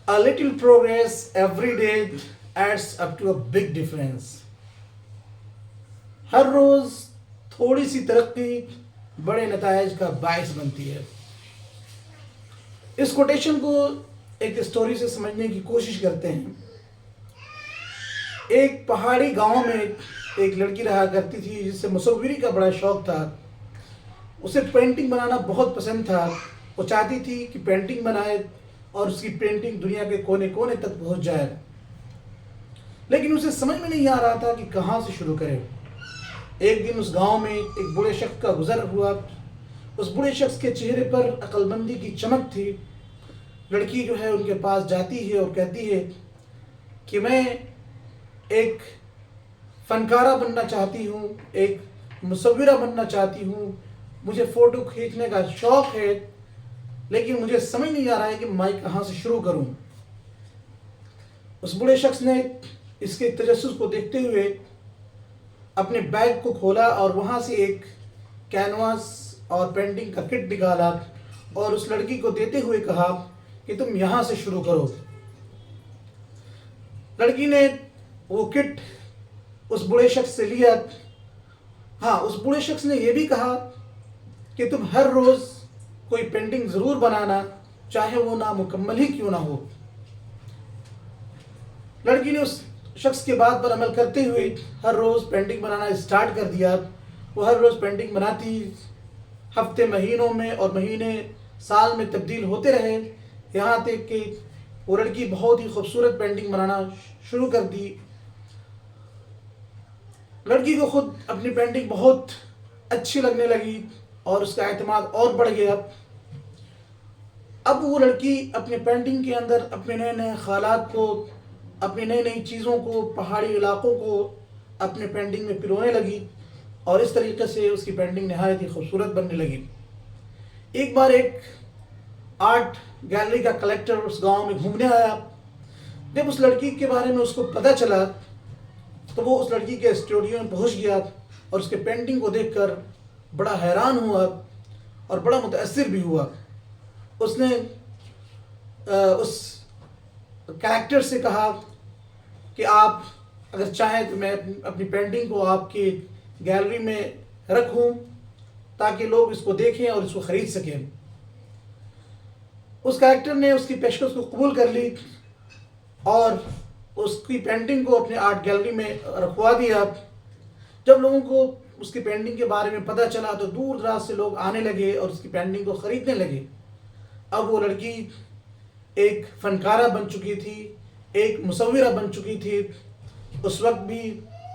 A little progress every day adds up to a big difference. ہر روز تھوڑی سی ترقی بڑے نتائج کا باعث بنتی ہے. اس کوٹیشن کو ایک اسٹوری سے سمجھنے کی کوشش کرتے ہیں. ایک پہاڑی گاؤں میں ایک لڑکی رہا کرتی تھی جس سے مصوری کا بڑا شوق تھا. اسے پینٹنگ بنانا بہت پسند تھا. وہ چاہتی تھی کہ پینٹنگ بنائے اور اس کی پینٹنگ دنیا کے کونے کونے تک پہنچ جائے. لیکن اسے سمجھ میں نہیں آ رہا تھا کہ کہاں سے شروع کرے. ایک دن اس گاؤں میں ایک بوڑھے شخص کا گزر ہوا. اس بوڑھے شخص کے چہرے پر عقل مندی کی چمک تھی. لڑکی جو ہے ان کے پاس جاتی ہے اور کہتی ہے کہ میں ایک فنکارہ بننا چاہتی ہوں, ایک مصورہ بننا چاہتی ہوں. مجھے فوٹو کھینچنے کا شوق ہے, لیکن مجھے سمجھ نہیں آ رہا ہے کہ میں کہاں سے شروع کروں. اس بوڑھے شخص نے اس کے تجسس کو دیکھتے ہوئے اپنے بیگ کو کھولا اور وہاں سے ایک کینواس اور پینٹنگ کا کٹ نکالا اور اس لڑکی کو دیتے ہوئے کہا کہ تم یہاں سے شروع کرو. لڑکی نے وہ کٹ اس بوڑھے شخص سے لیا. ہاں, اس بوڑھے شخص نے یہ بھی کہا کہ تم ہر روز کوئی پینٹنگ ضرور بنانا, چاہے وہ نامکمل ہی کیوں نہ ہو. لڑکی نے اس شخص کے بات پر عمل کرتے ہوئے ہر روز پینٹنگ بنانا اسٹارٹ کر دیا. وہ ہر روز پینٹنگ بناتی. ہفتے مہینوں میں اور مہینے سال میں تبدیل ہوتے رہے, یہاں تک کہ وہ لڑکی بہت ہی خوبصورت پینٹنگ بنانا شروع کر دی. لڑکی کو خود اپنی پینٹنگ بہت اچھی لگنے لگی اور اس کا اعتماد اور بڑھ گیا. اب وہ لڑکی اپنے پینٹنگ کے اندر اپنے نئے نئے خیالات کو, اپنی نئی نئی چیزوں کو, پہاڑی علاقوں کو اپنے پینٹنگ میں پرونے لگی اور اس طریقے سے اس کی پینٹنگ نہایت ہی خوبصورت بننے لگی. ایک بار ایک آرٹ گیلری کا کلیکٹر اس گاؤں میں گھومنے آیا. جب اس لڑکی کے بارے میں اس کو پتہ چلا تو وہ اس لڑکی کے اسٹوڈیو میں پہنچ گیا اور اس کے پینٹنگ کو دیکھ کر بڑا حیران ہوا اور بڑا متاثر بھی ہوا. اس نے اس کریکٹر سے کہا کہ آپ اگر چاہیں تو میں اپنی پینٹنگ کو آپ کی گیلری میں رکھوں تاکہ لوگ اس کو دیکھیں اور اس کو خرید سکیں. اس کریکٹر نے اس کی پیشکش کو قبول کر لی اور اس کی پینٹنگ کو اپنے آرٹ گیلری میں رکھوا دیا. جب لوگوں کو اس کی پینٹنگ کے بارے میں پتہ چلا تو دور دراز سے لوگ آنے لگے اور اس کی پینٹنگ کو خریدنے لگے. اب وہ لڑکی ایک فنکارہ بن چکی تھی, ایک مصورہ بن چکی تھی. اس وقت بھی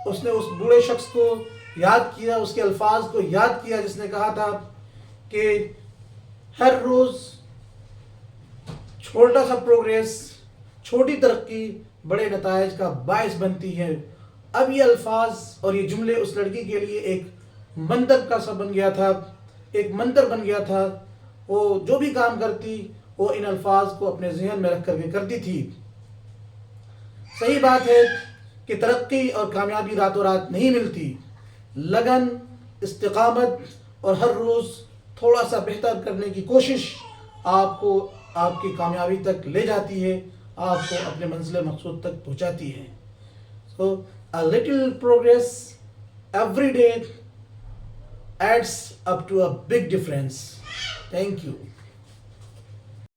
اس نے اس بوڑھے شخص کو یاد کیا, اس کے الفاظ کو یاد کیا جس نے کہا تھا کہ ہر روز چھوٹا سا پروگریس, چھوٹی ترقی بڑے نتائج کا باعث بنتی ہے. اب یہ الفاظ اور یہ جملے اس لڑکی کے لیے ایک منتر کا سا بن گیا تھا, ایک منتر بن گیا تھا. وہ جو بھی کام کرتی وہ ان الفاظ کو اپنے ذہن میں رکھ کر کے کرتی تھی. صحیح بات ہے کہ ترقی اور کامیابی راتوں رات نہیں ملتی. لگن, استقامت اور ہر روز تھوڑا سا بہتر کرنے کی کوشش آپ کو آپ کی کامیابی تک لے جاتی ہے, آپ کو اپنے منزل مقصود تک پہنچاتی ہے. So a little progress every day adds up to a big difference. Thank you.